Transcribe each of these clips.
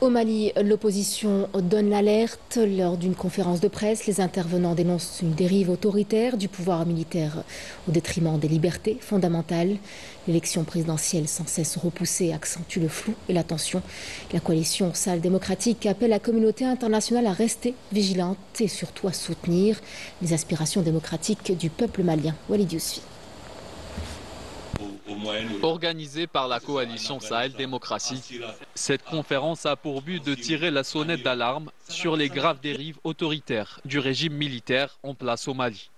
Au Mali, l'opposition donne l'alerte. Lors d'une conférence de presse, les intervenants dénoncent une dérive autoritaire du pouvoir militaire au détriment des libertés fondamentales. L'élection présidentielle sans cesse repoussée accentue le flou et la tension. La coalition Sahel démocratique appelle la communauté internationale à rester vigilante et surtout à soutenir les aspirations démocratiques du peuple malien. Walid Yousfi. Organisée par la coalition Sahel Démocratie, cette conférence a pour but de tirer la sonnette d'alarme sur les graves dérives autoritaires du régime militaire en place au Mali.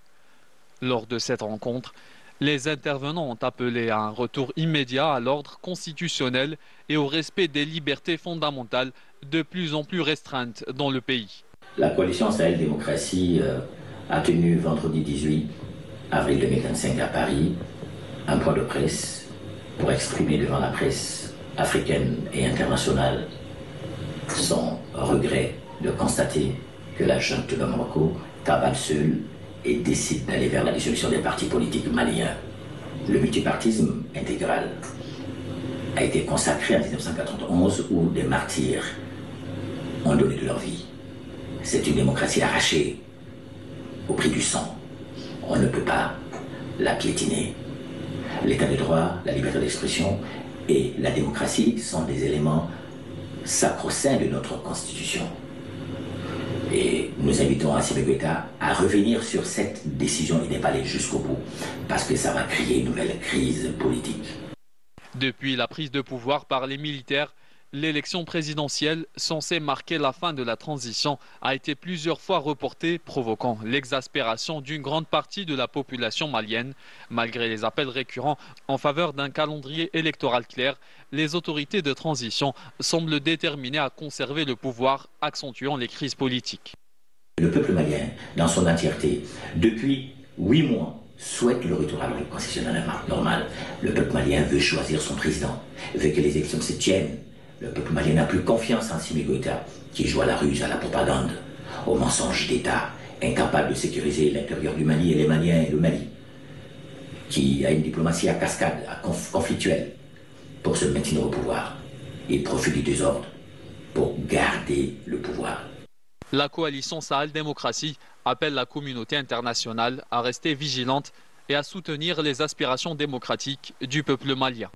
Lors de cette rencontre, les intervenants ont appelé à un retour immédiat à l'ordre constitutionnel et au respect des libertés fondamentales de plus en plus restreintes dans le pays. La coalition Sahel Démocratie a tenu vendredi 18 avril 2025 à Paris un point de presse pour exprimer devant la presse africaine et internationale son regret de constater que la junte de Bamako cavale seule et décide d'aller vers la dissolution des partis politiques maliens. Le multipartisme intégral a été consacré en 1991 où des martyrs ont donné de leur vie. C'est une démocratie arrachée au prix du sang. On ne peut pas la piétiner. L'état de droit, la liberté d'expression et la démocratie sont des éléments sacro-saints de notre Constitution. Et nous invitons Assimi Goïta à revenir sur cette décision et n'est pas aller jusqu'au bout, parce que ça va créer une nouvelle crise politique. Depuis la prise de pouvoir par les militaires, l'élection présidentielle censée marquer la fin de la transition a été plusieurs fois reportée, provoquant l'exaspération d'une grande partie de la population malienne. Malgré les appels récurrents en faveur d'un calendrier électoral clair, les autorités de transition semblent déterminées à conserver le pouvoir, accentuant les crises politiques. Le peuple malien, dans son entièreté, depuis 8 mois, souhaite le retour à l'ordre constitutionnel normal. Le peuple malien veut choisir son président, veut que les élections se tiennent. Le peuple malien n'a plus confiance en Assimi Goïta, qui joue à la ruse, à la propagande, au mensonge d'État, incapable de sécuriser l'intérieur du Mali et les Maliens et le Mali, qui a une diplomatie à cascade, conflictuelle, pour se maintenir au pouvoir. Il profite du désordre pour garder le pouvoir. La coalition Sahel Démocratie appelle la communauté internationale à rester vigilante et à soutenir les aspirations démocratiques du peuple malien.